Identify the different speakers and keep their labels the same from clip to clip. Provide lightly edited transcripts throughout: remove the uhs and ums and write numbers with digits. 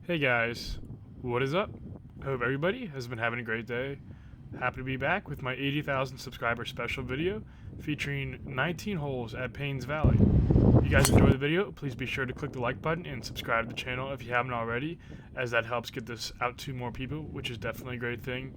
Speaker 1: Hey guys, what is up? Hope everybody has been having a great day. Happy to be back with my 80,000 subscriber special video featuring 19 holes at Payne's Valley. If you guys enjoyed the video, please be sure to click the like button and subscribe to the channel if you haven't already, as that helps get this out to more people, which is definitely a great thing.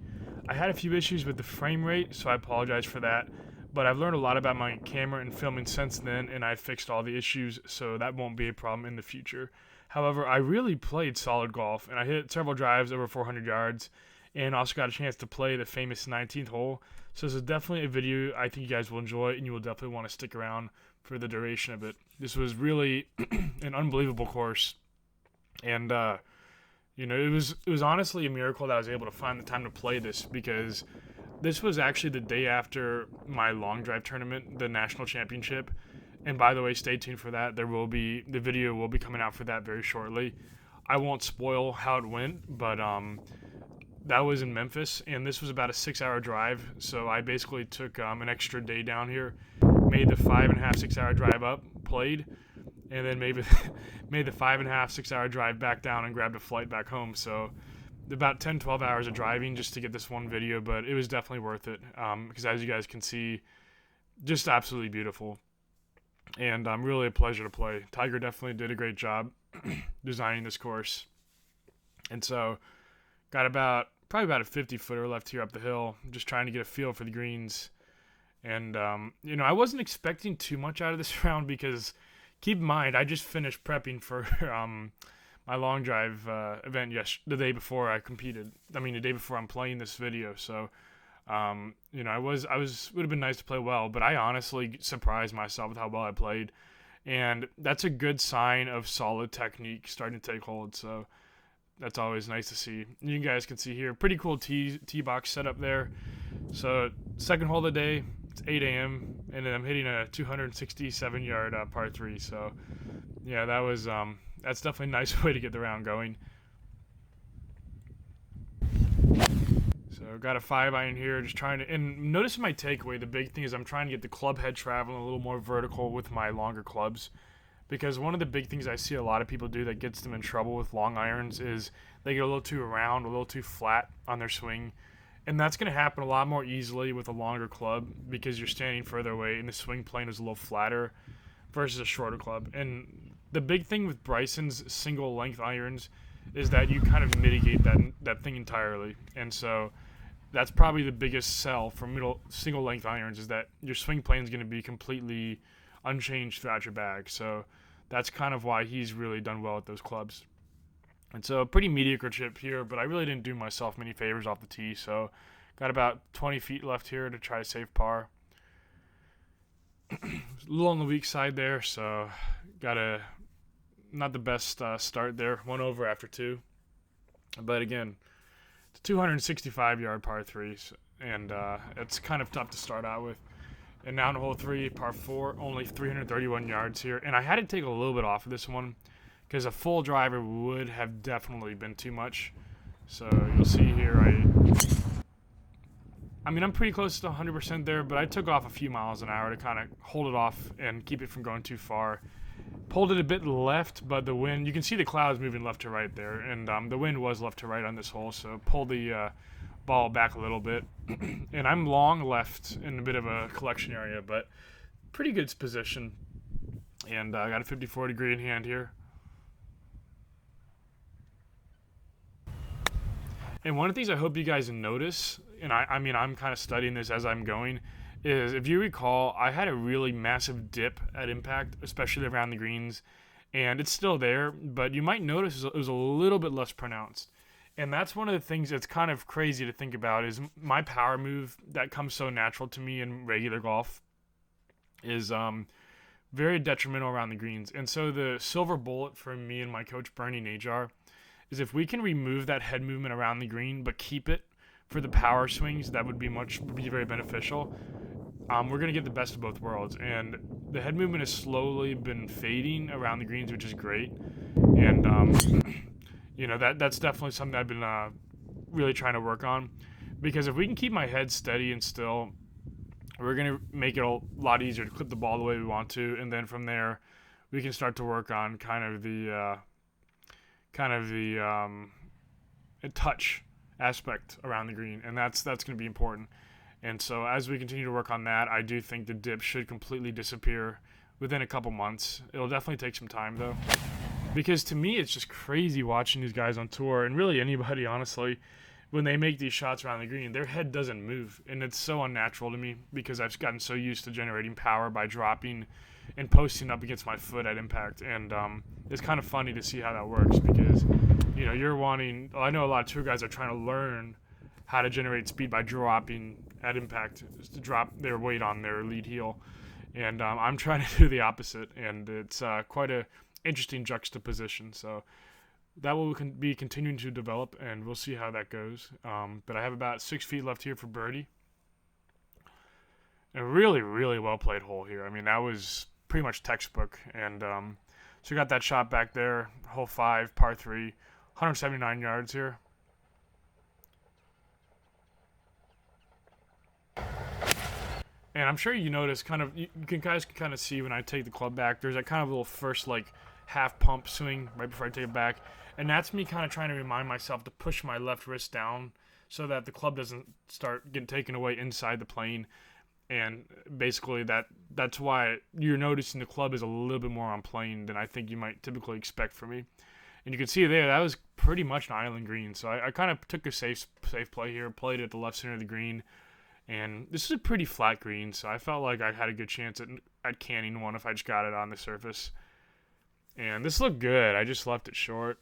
Speaker 1: I had a few issues with the frame rate, so I apologize for that, but I've learned a lot about my camera and filming since then, and I fixed all the issues, so that won't be a problem in the future. However, I really played solid golf, and I hit several drives over 400 yards, and also got a chance to play the famous 19th hole. So this is definitely a video I think you guys will enjoy, and you will definitely want to stick around for the duration of it. This was really an unbelievable course, and it was honestly a miracle that I was able to find the time to play this, because this was actually the day after my long drive tournament, the national championship. And by the way, stay tuned for that. The video will be coming out for that very shortly. I won't spoil how it went, but that was in Memphis, and this was about a 6-hour drive. So I basically took an extra day down here, made the 5.5, 6-hour drive up, played, and then maybe made the 5.5, 6-hour drive back down and grabbed a flight back home. So about 10, 12 hours of driving just to get this one video, but it was definitely worth it, because as you guys can see, just absolutely beautiful. And really a pleasure to play. Tiger definitely did a great job designing this course. And so got probably about a 50-footer left here up the hill, just trying to get a feel for the greens. And, I wasn't expecting too much out of this round, because keep in mind, I just finished prepping for my long drive event the day before I competed. The day before I'm playing this video. So would have been nice to play well, but I honestly surprised myself with how well I played, and that's a good sign of solid technique starting to take hold. So that's always nice to see. You guys can see here, pretty cool tee box setup there. So second hole of the day, it's 8 a.m. and then I'm hitting a 267-yard par 3. So yeah, that's definitely a nice way to get the round going. So got a 5-iron here, just trying to, and notice my takeaway, the big thing is I'm trying to get the club head traveling a little more vertical with my longer clubs, because one of the big things I see a lot of people do that gets them in trouble with long irons is they get a little too round, a little too flat on their swing, and that's going to happen a lot more easily with a longer club, because you're standing further away and the swing plane is a little flatter versus a shorter club. And the big thing with Bryson's single length irons is that you kind of mitigate that thing entirely, and so that's probably the biggest sell for single length irons, is that your swing plane is going to be completely unchanged throughout your bag. So that's kind of why he's really done well with those clubs. And so a pretty mediocre chip here, but I really didn't do myself many favors off the tee. So got about 20 feet left here to try to save par. A little on the weak side there, so not the best start there. 1 over after 2. But again, 265-yard par 3s, and it's kind of tough to start out with. And now in hole 3, par 4, only 331 yards here, and I had to take a little bit off of this one, because a full driver would have definitely been too much. So you'll see here, I'm pretty close to 100% there, but I took off a few miles an hour to kind of hold it off and keep it from going too far. Pulled it a bit left, but the wind, you can see the clouds moving left to right there, and the wind was left to right on this hole, so pulled the ball back a little bit. And I'm long left in a bit of a collection area, but pretty good position. And I got a 54-degree in hand here. And one of the things I hope you guys notice, and I'm kind of studying this as I'm going, is if you recall, I had a really massive dip at impact, especially around the greens, and it's still there, but you might notice it was a little bit less pronounced. And that's one of the things that's kind of crazy to think about, is my power move that comes so natural to me in regular golf is very detrimental around the greens. And so the silver bullet for me and my coach Bernie Najar is, if we can remove that head movement around the green but keep it for the power swings, that would be very beneficial. We're going to get the best of both worlds, and the head movement has slowly been fading around the greens, which is great. And that's definitely something I've been really trying to work on, because if we can keep my head steady and still, we're going to make it a lot easier to clip the ball the way we want to, and then from there we can start to work on kind of the kind of the touch aspect around the green, and that's going to be important. And so as we continue to work on that, I do think the dip should completely disappear within a couple months. It'll definitely take some time though, because to me it's just crazy watching these guys on tour, and really anybody honestly, when they make these shots around the green, their head doesn't move, and it's so unnatural to me because I've gotten so used to generating power by dropping and posting up against my foot at impact. And it's kind of funny to see how that works, because you're wanting, I know a lot of tour guys are trying to learn how to generate speed by dropping at impact, to drop their weight on their lead heel, and I'm trying to do the opposite, and it's quite a interesting juxtaposition. So that will be continuing to develop, and we'll see how that goes. But I have about 6 feet left here for birdie. A really, really well played hole here. I mean, that was pretty much textbook. And so we got that shot back there, hole 5, par 3, 179 yards here. And I'm sure you notice you guys can kind of see when I take the club back, there's that kind of little first like half pump swing right before I take it back. And that's me kind of trying to remind myself to push my left wrist down so that the club doesn't start getting taken away inside the plane. And basically that's why you're noticing the club is a little bit more on plane than I think you might typically expect from me. And you can see there, that was pretty much an island green. So I kind of took a safe play here, played it at the left center of the green. And this is a pretty flat green, so I felt like I had a good chance at canning one if I just got it on the surface. And this looked good. I just left it short.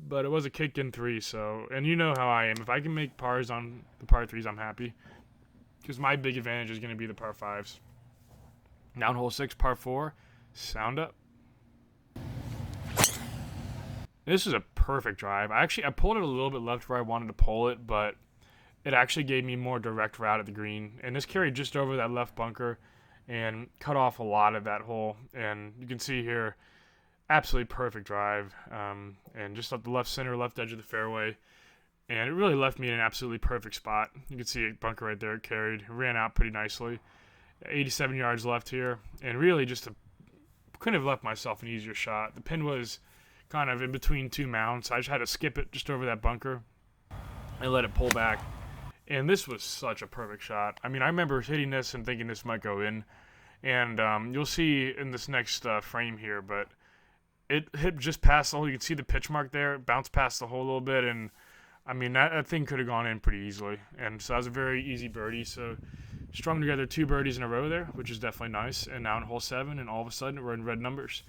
Speaker 1: But it was a kick in 3, so... And you know how I am. If I can make pars on the par 3s, I'm happy. Because my big advantage is going to be the par 5s. Down hole 6, par 4. Sound up. This is a perfect drive. I pulled it a little bit left where I wanted to pull it, but it actually gave me more direct route at the green. And this carried just over that left bunker and cut off a lot of that hole. And you can see here, absolutely perfect drive. And just up the left center, left edge of the fairway. And it really left me in an absolutely perfect spot. You can see a bunker right there, it carried. It ran out pretty nicely. 87 yards left here. And really couldn't have left myself an easier shot. The pin was kind of in between 2 mounds. So I just had to skip it just over that bunker and let it pull back. And this was such a perfect shot. I mean, I remember hitting this and thinking this might go in. And you'll see in this next frame here, but it hit just past the hole. You can see the pitch mark there. It bounced past the hole a little bit. And, I mean, that thing could have gone in pretty easily. And so that was a very easy birdie. So strung together 2 birdies in a row there, which is definitely nice. And now in hole 7, and all of a sudden we're in red numbers.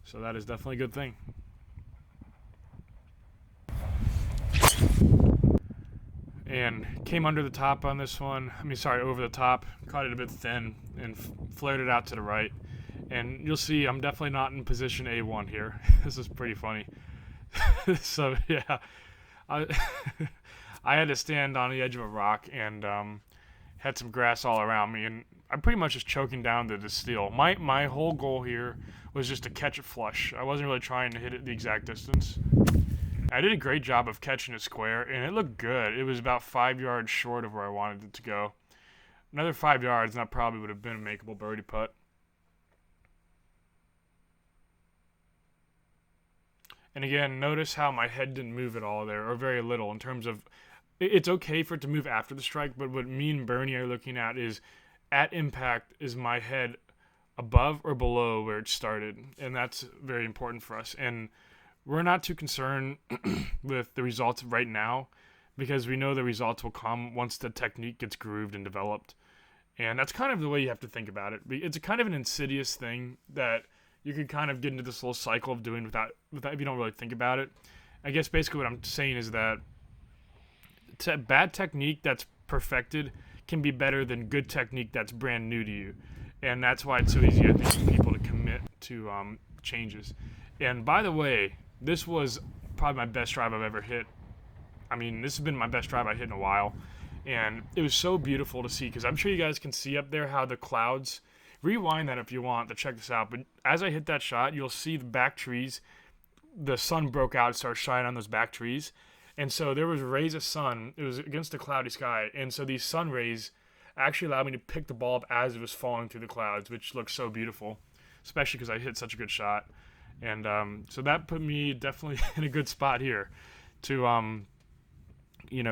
Speaker 1: So that is definitely a good thing. And came under the top on this one. Over the top. Caught it a bit thin and flared it out to the right. And you'll see I'm definitely not in position A1 here. This is pretty funny. So, yeah. I had to stand on the edge of a rock and had some grass all around me. And I'm pretty much just choking down to the steel. My whole goal here was just to catch it flush. I wasn't really trying to hit it the exact distance. I did a great job of catching it square, and it looked good. It was about 5 yards short of where I wanted it to go. Another 5 yards, and that probably would have been a makeable birdie putt. And again, notice how my head didn't move at all there, or very little, in terms of... It's okay for it to move after the strike, but what me and Bernie are looking at is, at impact, is my head above or below where it started? And that's very important for us. And we're not too concerned with the results right now, because we know the results will come once the technique gets grooved and developed. And that's kind of the way you have to think about it. It's a kind of an insidious thing that you could kind of get into this little cycle of doing without if you don't really think about it. I guess basically what I'm saying is that bad technique that's perfected can be better than good technique that's brand new to you. And that's why it's so easy, I think, for people to commit to changes. And by the way, this was probably my best drive I've ever hit. I mean, this has been my best drive I hit in a while. And it was so beautiful to see, because I'm sure you guys can see up there how the clouds... Rewind that if you want to check this out. But as I hit that shot, you'll see the back trees. The sun broke out and started shining on those back trees. And so there was rays of sun. It was against a cloudy sky. And so these sun rays actually allowed me to pick the ball up as it was falling through the clouds, which looked so beautiful, especially because I hit such a good shot. And so that put me definitely in a good spot here to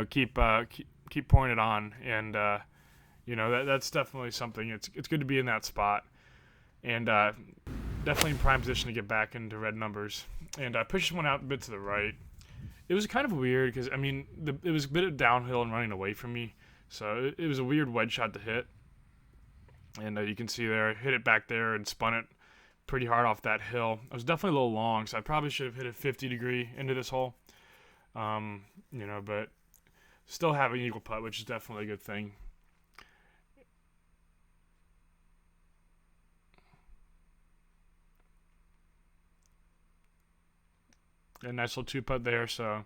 Speaker 1: keep pouring it on. And that's definitely something. It's good to be in that spot, and definitely in prime position to get back into red numbers. And I pushed one out a bit to the right. It was kind of weird because it was a bit of downhill and running away from me, so it was a weird wedge shot to hit. And you can see there, I hit it back there and spun it pretty hard off that hill. I was definitely a little long, so I probably should have hit a 50-degree into this hole. But still have an eagle putt, which is definitely a good thing. A nice little 2-putt there, so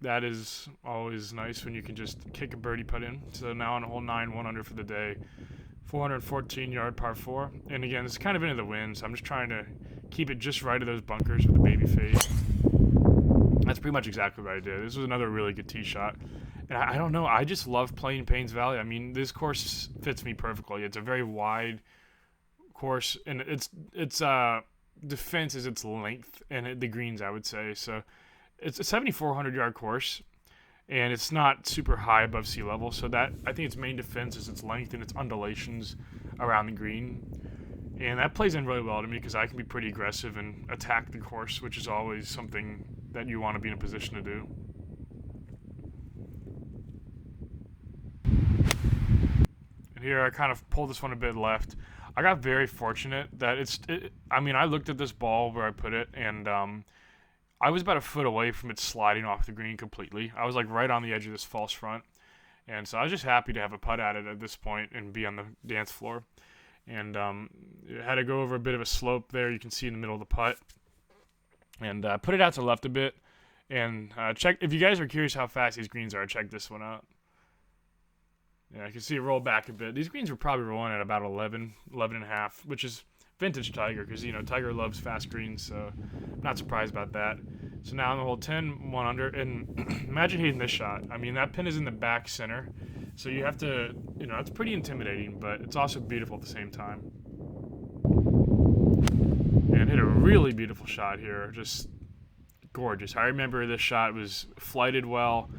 Speaker 1: that is always nice when you can just kick a birdie putt in. So now on hole 9, 1 under for the day, 414-yard par 4. And again, it's kind of into the wind, so I'm just trying to keep it just right of those bunkers with the baby fade. That's pretty much exactly what I did. This was another really good tee shot. And I don't know, I just love playing Payne's Valley. I mean, this course fits me perfectly. It's a very wide course, and its defense is its length and the greens, I would say. So it's a 7,400-yard course, and it's not super high above sea level. So that, I think its main defense is its length and its undulations around the green. And that plays in really well to me because I can be pretty aggressive and attack the course, which is always something that you want to be in a position to do. And here I kind of pulled this one a bit left. I got very fortunate that I looked at this ball where I put it, and I was about a foot away from it sliding off the green completely. I was like right on the edge of this false front. And so I was just happy to have a putt at it at this point and be on the dance floor. And it had to go over a bit of a slope there. You can see in the middle of the putt. And put it out to the left a bit. And check, if you guys are curious how fast these greens are, check this one out. Yeah, I can see it roll back a bit. These greens were probably rolling at about 11 and a half, which is vintage Tiger, because, Tiger loves fast greens, so I'm not surprised about that. So now on the hole 10, 1 under, and imagine hitting this shot. I mean, that pin is in the back center, so you have to, it's pretty intimidating, but it's also beautiful at the same time. And hit a really beautiful shot here, just gorgeous. I remember this shot was flighted well.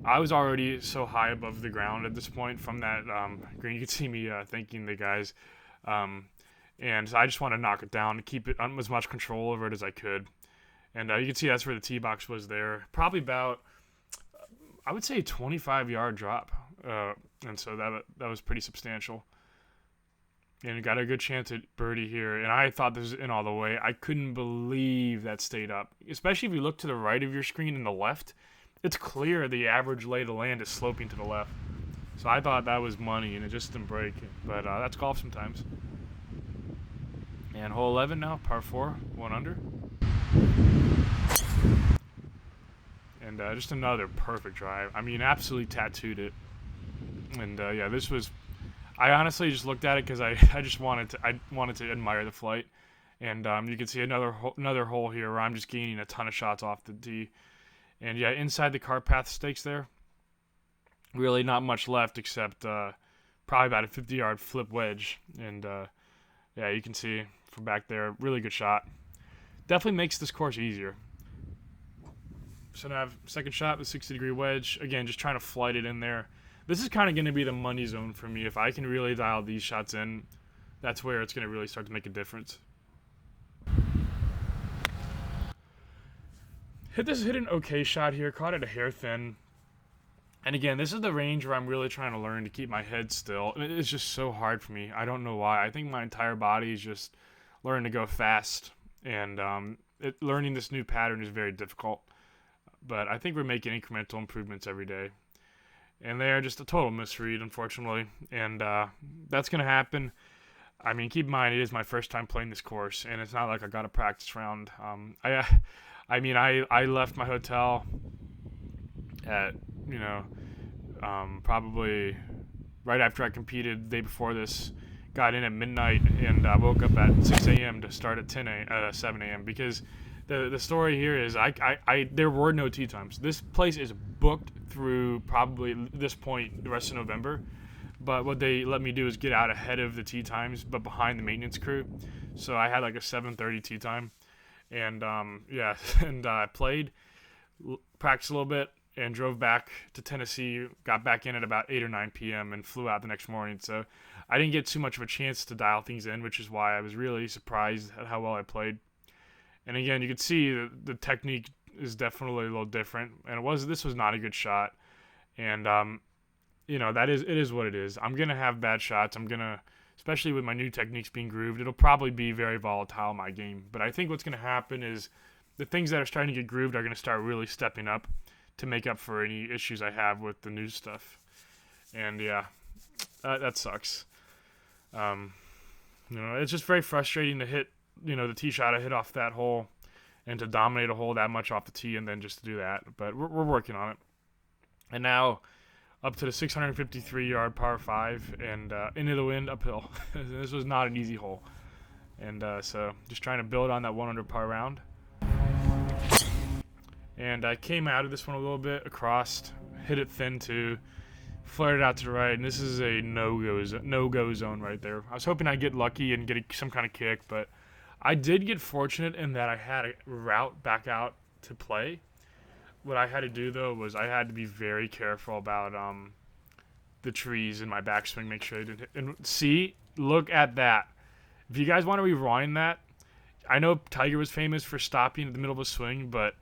Speaker 1: I was already so high above the ground at this point from that green. You could see me thanking the guys. And so I just want to knock it down and keep it as much control over it as I could. And you can see that's where the tee box was there. Probably about, I would say, a 25-yard drop. And so that was pretty substantial. And got a good chance at birdie here. And I thought this was in all the way. I couldn't believe that stayed up. Especially if you look to the right of your screen and the left. It's clear the average lay of the land is sloping to the left. So I thought that was money, and it just didn't break. But that's golf sometimes. And hole 11 now, par 4, 1 under. And just another perfect drive. I mean, absolutely tattooed it. And yeah, this was. I honestly just looked at it because I just wanted to admire the flight. And you can see another hole here where I'm just gaining a ton of shots off the tee. And yeah, inside the cart path stakes there, really not much left except probably about a 50-yard flip wedge. And yeah, you can see from back there, really good shot. Definitely makes this course easier. So now I have second shot, the 60-degree wedge. Again, just trying to flight it in there. This is kind of going to be the money zone for me. If I can really dial these shots in, that's where it's going to really start to make a difference. Hit an okay shot here, caught it a hair thin. And again, this is the range where I'm really trying to learn to keep my head still. It's just so hard for me. I don't know why. I think my entire body is just learning to go fast. And learning this new pattern is very difficult. But I think we're making incremental improvements every day. And they're just a total misread, unfortunately. And that's going to happen. I mean, keep in mind, it is my first time playing this course. And it's not like I got a practice round. I left my hotel at, probably right after I competed the day before this, got in at midnight, and I woke up at 6 a.m. to start at 7 a.m. because the story here is there were no tee times. This place is booked through probably this point the rest of November, but what they let me do is get out ahead of the tee times, but behind the maintenance crew. So I had like a 7:30 tee time. And yeah, and I played, practiced a little bit, and drove back to Tennessee. Got back in at about 8 or 9 p.m. and flew out the next morning. So I didn't get too much of a chance to dial things in, which is why I was really surprised at how well I played. And again, you could see the technique is definitely a little different, and this was not a good shot. And you know, it is what it is. I'm gonna have bad shots. Especially with my new techniques being grooved, it'll probably be very volatile in my game. But I think what's gonna happen is the things that are starting to get grooved are gonna start really stepping up to make up for any issues I have with the new stuff. And yeah, that sucks. You know, it's just very frustrating to hit, you know, the tee shot I hit off that hole, and to dominate a hole that much off the tee, and then just to do that. But we're working on it. And now up to the 653-yard par 5, and into the wind uphill. This was not an easy hole. And so just trying to build on that 100 par round. And I came out of this one a little bit across, hit it thin too, flared it out to the right, and this is a no-go zone right there. I was hoping I'd get lucky and get some kind of kick, but I did get fortunate in that I had a route back out to play. What I had to do, though, was I had to be very careful about the trees in my backswing, make sure I didn't hit. And see, look at that. If you guys want to rewind that, I know Tiger was famous for stopping in the middle of a swing, but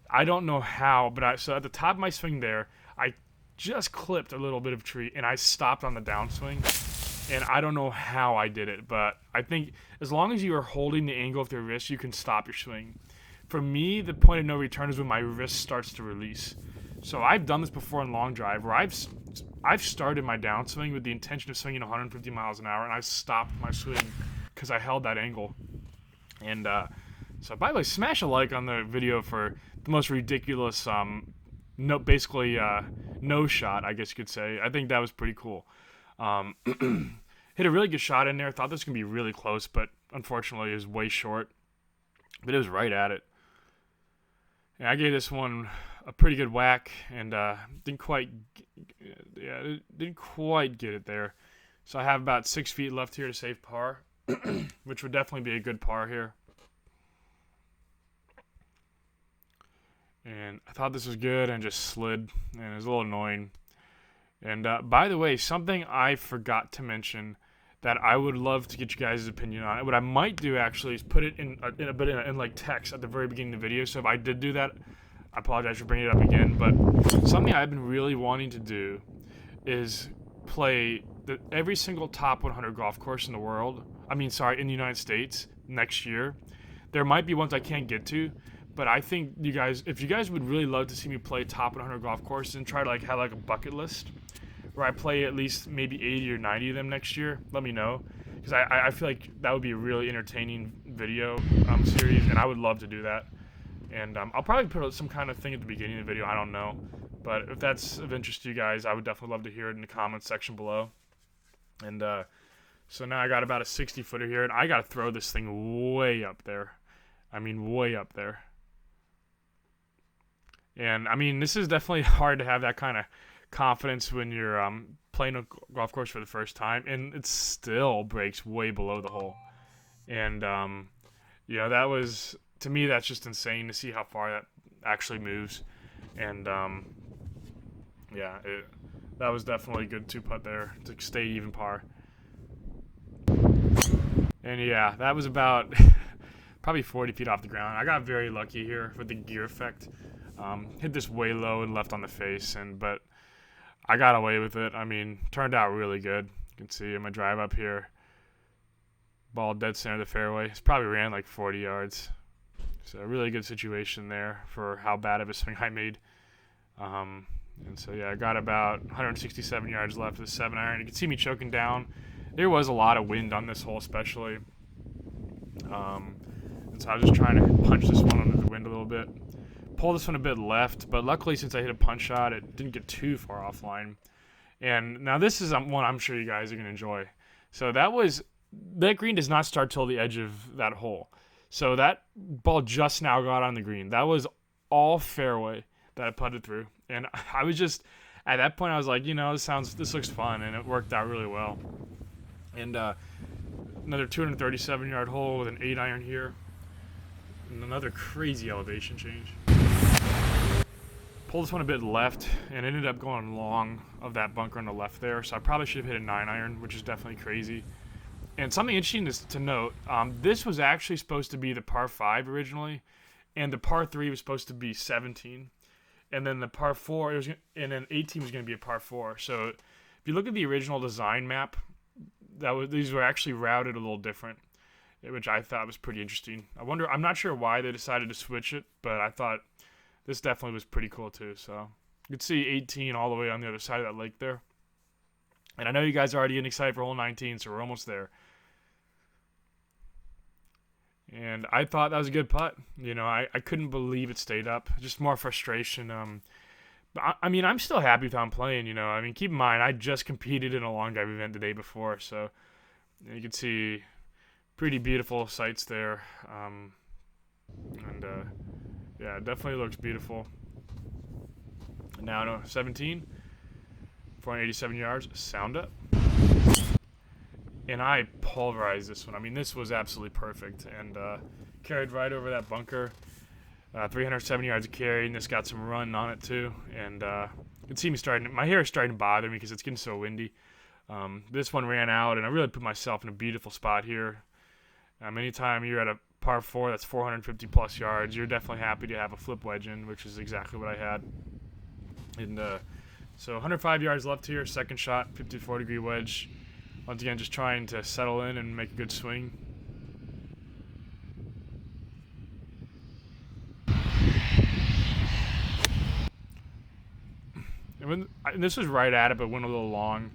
Speaker 1: I don't know how. So at the top of my swing there, I just clipped a little bit of tree, and I stopped on the downswing. And I don't know how I did it, but I think as long as you are holding the angle of your wrist, you can stop your swing. For me, the point of no return is when my wrist starts to release. So I've done this before in long drive, where I've started my downswing with the intention of swinging 150 miles an hour, and I stopped my swing because I held that angle. And so, by the way, smash a like on the video for the most ridiculous, no shot, I guess you could say. I think that was pretty cool. Hit a really good shot in there. Thought this was going to be really close, but unfortunately it was way short. But it was right at it. And I gave this one a pretty good whack, and didn't quite get it there. So I have about 6 feet left here to save par, which would definitely be a good par here. And I thought this was good and just slid, and it was a little annoying. And by the way, something I forgot to mention that I would love to get you guys' opinion on it. What I might do actually is put it in like text at the very beginning of the video. So if I did do that, I apologize for bringing it up again. But something I've been really wanting to do is play every single top 100 golf course in the world. In the United States next year. There might be ones I can't get to, but I think if you guys would really love to see me play top 100 golf courses and try to have a bucket list where I play at least maybe 80 or 90 of them next year, let me know, because I feel like that would be a really entertaining video series, and I would love to do that. And I'll probably put some kind of thing at the beginning of the video, I don't know, but if that's of interest to you guys, I would definitely love to hear it in the comments section below. And so now I got about a 60-footer here, and I got to throw this thing way up there. Way up there. And this is definitely hard to have that kind of confidence when you're playing a golf course for the first time, and it still breaks way below the hole. And that was, to me, that's just insane to see how far that actually moves. And that was definitely a good 2-putt there to stay even par. And yeah, that was about probably 40 feet off the ground. I got very lucky here with the gear effect. Hit this way low and left on the face, but I got away with it. Turned out really good. You can see in my drive up here, ball dead center of the fairway. It's probably ran like 40 yards. So a really good situation there for how bad of a swing I made. And so yeah, I got about 167 yards left with a 7-iron. You can see me choking down. There was a lot of wind on this hole, especially. And so I was just trying to punch this one under the wind a little bit. Pull this one a bit left, but luckily since I hit a punch shot, it didn't get too far offline. And now this is one I'm sure you guys are going to enjoy. So that green does not start till the edge of that hole. So that ball just now got on the green. That was all fairway that I putted through. And I was just, at that point I was like, this looks fun, and it worked out really well. And another 237-yard hole with an 8-iron here. And another crazy elevation change. Pulled this one a bit left and ended up going long of that bunker on the left there. So I probably should have hit a 9-iron, which is definitely crazy. And something interesting to note, this was actually supposed to be the par 5 originally, and the par 3 was supposed to be 17. And then the par 4, and then 18 was going to be a par 4. So if you look at the original design map, these were actually routed a little different, which I thought was pretty interesting. I'm not sure why they decided to switch it, but I thought this definitely was pretty cool too. So you could see 18 all the way on the other side of that lake there. And I know you guys are already getting excited for hole 19, so we're almost there. And I thought that was a good putt. You know, I couldn't believe it stayed up. Just more frustration. But I mean, I'm still happy with how I'm playing, you know. I mean, keep in mind, I just competed in a long drive event the day before. So you can see pretty beautiful sights there. Yeah, it definitely looks beautiful. And now, no, 17, 487 yards, sound up. And I pulverized this one. I mean, this was absolutely perfect. And carried right over that bunker. 370 yards of carry, and this got some run on it too. And you can see me my hair is starting to bother me because it's getting so windy. This one ran out, and I really put myself in a beautiful spot here. Anytime you're at a par 4 that's 450 plus yards, you're definitely happy to have a flip wedge in, which is exactly what I had. And so 105 yards left here, second shot, 54-degree wedge. Once again, just trying to settle in and make a good swing. And this was right at it, but went a little long.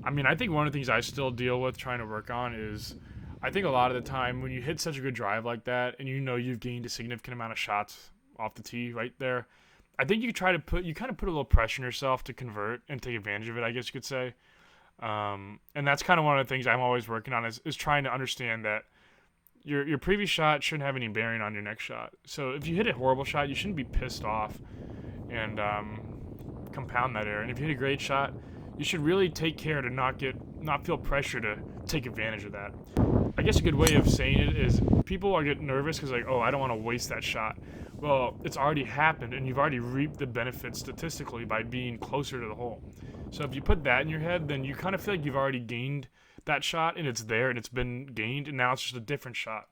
Speaker 1: I mean, I think one of the things I still deal with trying to work on is, I think a lot of the time when you hit such a good drive like that, and you know you've gained a significant amount of shots off the tee right there, I think you kind of put a little pressure on yourself to convert and take advantage of it, I guess you could say. And that's kind of one of the things I'm always working on is trying to understand that your previous shot shouldn't have any bearing on your next shot. So if you hit a horrible shot, you shouldn't be pissed off and compound that error. And if you hit a great shot, you should really take care to not feel pressure to take advantage of that. I guess a good way of saying it is people are getting nervous because like, oh, I don't want to waste that shot. Well, it's already happened, and you've already reaped the benefits statistically by being closer to the hole. So if you put that in your head, then you kind of feel like you've already gained that shot, and it's there, and it's been gained, and now it's just a different shot.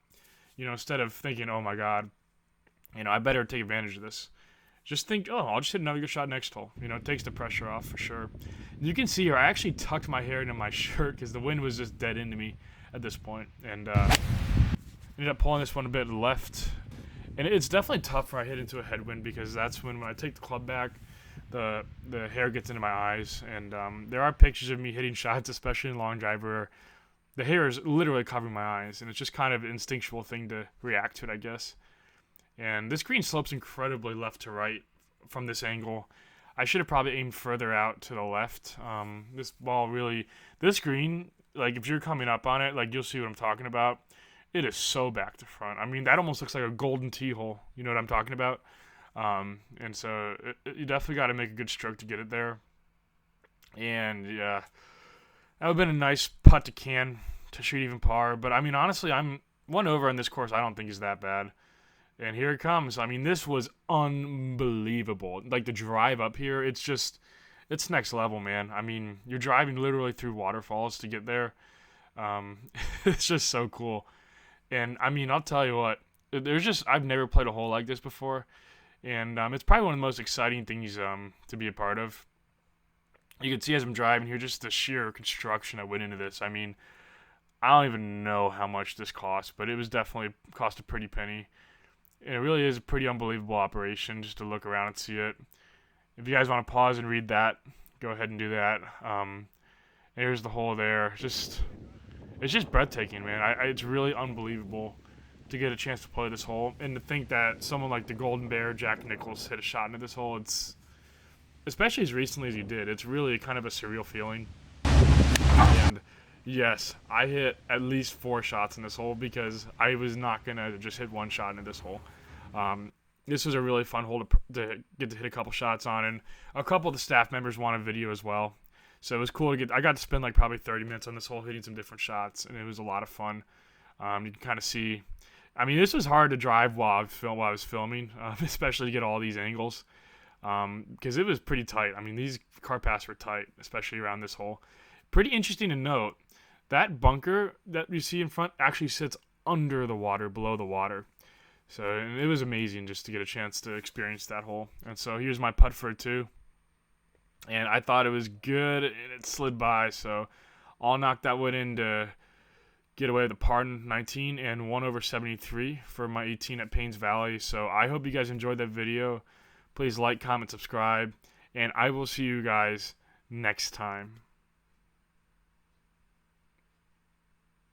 Speaker 1: You know, instead of thinking, oh my God, you know, I better take advantage of this. Just think, oh, I'll just hit another good shot next hole. You know, it takes the pressure off for sure. And you can see here, I actually tucked my hair into my shirt because the wind was just dead into me at this point. And ended up pulling this one a bit left. And it's definitely tough when I hit into a headwind because that's when I take the club back, the hair gets into my eyes. And there are pictures of me hitting shots, especially in long drive, where the hair is literally covering my eyes. And it's just kind of an instinctual thing to react to it, I guess. And this green slopes incredibly left to right from this angle. I should have probably aimed further out to the left. This green, like if you're coming up on it, like you'll see what I'm talking about. It is so back to front. I mean, that almost looks like a golden tee hole. You know what I'm talking about? And so you definitely got to make a good stroke to get it there. And yeah, that would have been a nice putt to shoot even par. But I mean, honestly, I'm 1 over on this course. I don't think is that bad. And here it comes. I mean, this was unbelievable. Like the drive up here, it's next level, man. I mean, you're driving literally through waterfalls to get there. It's just so cool. And I mean, I'll tell you what, I've never played a hole like this before. And it's probably one of the most exciting things to be a part of. You can see as I'm driving here, just the sheer construction that went into this. I mean, I don't even know how much this cost, but it was definitely cost a pretty penny. And it really is a pretty unbelievable operation just to look around and see it. If you guys want to pause and read that, go ahead and do that. Here's the hole there. It's just breathtaking, man. It's really unbelievable to get a chance to play this hole. And to think that someone like the Golden Bear, Jack Nicklaus, hit a shot into this hole, especially as recently as he did, it's really kind of a surreal feeling. And yes, I hit at least 4 shots in this hole because I was not going to just hit 1 shot into this hole. This was a really fun hole to get to hit a couple shots on, and a couple of the staff members wanted video as well. So it was cool I got to spend like probably 30 minutes on this hole hitting some different shots, and it was a lot of fun. You can kind of see I mean, this was hard to drive while I was filming, especially to get all these angles, because it was pretty tight. I mean, these car paths were tight, especially around this hole. Pretty interesting to note, that bunker that you see in front actually sits under the water, below the water. So and it was amazing just to get a chance to experience that hole. And so here's my putt for 2. And I thought it was good, and it slid by. So I'll knock that one in to get away with the par 19 and 1 over 73 for my 18 at Payne's Valley. So I hope you guys enjoyed that video. Please like, comment, subscribe, and I will see you guys next time.